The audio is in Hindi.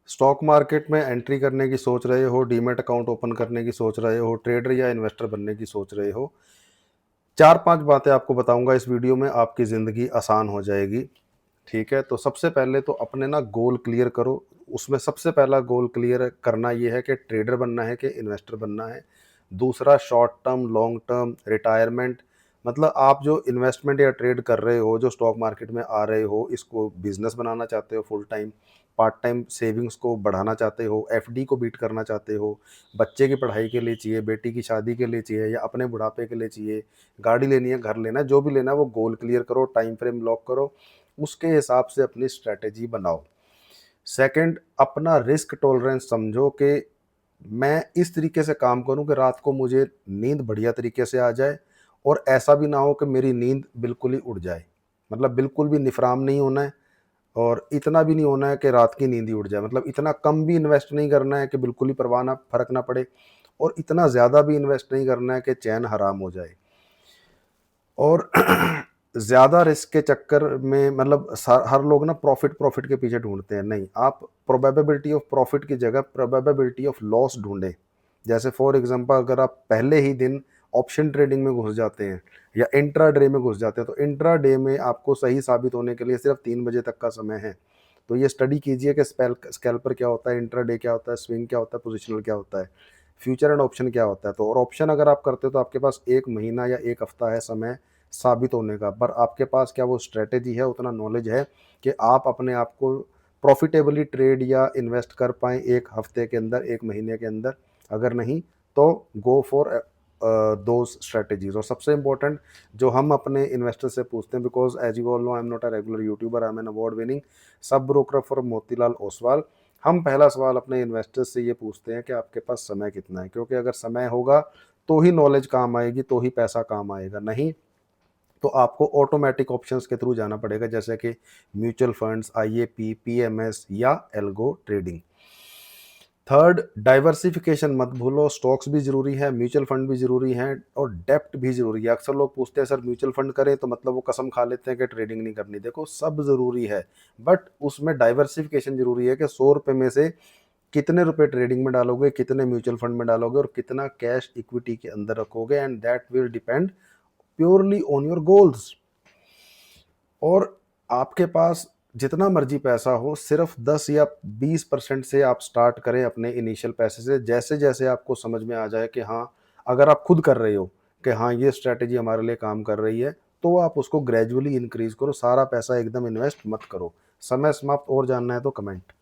स्टॉक मार्केट में एंट्री करने की सोच रहे हो, डीमैट अकाउंट ओपन करने की सोच रहे हो, ट्रेडर या इन्वेस्टर बनने की सोच रहे हो, 4-5 बातें आपको बताऊँगा इस वीडियो में, आपकी ज़िंदगी आसान हो जाएगी। ठीक है? तो सबसे पहले तो अपने ना गोल क्लियर करो। उसमें सबसे पहला गोल क्लियर करना ये है कि ट्रेडर बनना है कि इन्वेस्टर बनना है। दूसरा short term, long term, retirement, मतलब आप जो इन्वेस्टमेंट या ट्रेड कर रहे हो, जो स्टॉक मार्केट में आ रहे हो, इसको बिज़नेस बनाना चाहते हो full time, part time savings को बढ़ाना चाहते हो, एफडी को बीट करना चाहते हो, बच्चे की पढ़ाई के लिए चाहिए, बेटी की शादी के लिए चाहिए या अपने बुढ़ापे के लिए चाहिए, गाड़ी लेनी है, घर लेना है, जो भी लेना है वो गोल क्लियर करो, टाइम फ्रेम लॉक करो, उसके हिसाब से अपनी स्ट्रैटेजी बनाओ। सेकंड, अपना रिस्क टॉलरेंस समझो कि मैं इस तरीके से काम करूं कि रात को मुझे नींद बढ़िया तरीके से आ जाए, और ऐसा भी ना हो कि मेरी नींद बिल्कुल ही उड़ जाए। मतलब बिल्कुल भी निफराम नहीं होना है, और इतना भी नहीं होना है कि रात की नींद ही उड़ जाए। मतलब इतना कम भी इन्वेस्ट नहीं करना है कि बिल्कुल ही परवाह ना फर्क ना पड़े, और इतना ज़्यादा भी इन्वेस्ट नहीं करना है कि चैन हराम हो जाए। और ज़्यादा रिस्क के चक्कर में मतलब हर लोग ना प्रॉफिट प्रॉफिट के पीछे ढूंढते हैं। नहीं, आप प्रोबेबिलिटी ऑफ प्रॉफिट की जगह प्रोबेबिलिटी ऑफ लॉस ढूंढें। जैसे फॉर एग्जांपल, अगर आप पहले ही दिन ऑप्शन ट्रेडिंग में घुस जाते हैं या इंट्रा डे में घुस जाते हैं, तो इंट्रा डे में आपको सही साबित होने के लिए सिर्फ 3 बजे तक का समय है। तो ये स्टडी कीजिए कि स्कैल्पर क्या होता है, इंट्रा डे क्या होता है, स्विंग क्या होता है, पोजिशनल क्या होता है, फ्यूचर एंड ऑप्शन क्या होता है। तो और ऑप्शन अगर आप करते हो तो आपके पास 1 महीना या 1 हफ्ता है समय साबित होने का। पर आपके पास क्या वो स्ट्रेटेजी है, उतना नॉलेज है कि आप अपने आप को प्रॉफिटेबली ट्रेड या इन्वेस्ट कर पाएँ 1 हफ्ते के अंदर, 1 महीने के अंदर? अगर नहीं, तो गो फॉर दोज़ स्ट्रेटेजीज़। और सबसे इम्पोर्टेंट जो हम अपने इन्वेस्टर से पूछते हैं, because as you all know, I am not a regular YouTuber, I am an award winning sub broker from Motilal Oswal. हम पहला सवाल अपने इन्वेस्टर्स से ये पूछते हैं कि आपके पास समय कितना है? क्योंकि अगर समय होगा तो ही नॉलेज काम आएगी, तो ही पैसा काम आएगा, नहीं तो आपको ऑटोमेटिक ऑप्शंस के थ्रू जाना पड़ेगा, जैसे कि म्यूचुअल फंड्स, आईएपी, पीएमएस या एल्गो ट्रेडिंग। थर्ड, डाइवर्सिफिकेशन मत भूलो। स्टॉक्स भी जरूरी है, म्यूचुअल फंड भी जरूरी है, और डेप्ट भी जरूरी है। अक्सर लोग पूछते हैं सर म्यूचुअल फंड करें तो मतलब वो कसम खा लेते हैं कि ट्रेडिंग नहीं करनी। देखो, सब जरूरी है, बट उसमें डाइवर्सिफिकेशन जरूरी है कि 100 रुपए में से कितने रुपए ट्रेडिंग में डालोगे, कितने म्यूचुअल फंड में डालोगे, और कितना कैश इक्विटी के अंदर रखोगे, and that will depend purely on your goals. और आपके पास जितना मर्जी पैसा हो, सिर्फ 10 या 20% से आप स्टार्ट करें अपने इनिशियल पैसे से। जैसे जैसे आपको समझ में आ जाए कि हाँ, अगर आप खुद कर रहे हो कि हाँ ये स्ट्रैटेजी हमारे लिए काम कर रही है, तो आप उसको ग्रेजुअली इंक्रीज करो। सारा पैसा एकदम इन्वेस्ट मत करो। समय समाप्त। और जानना है तो कमेंट।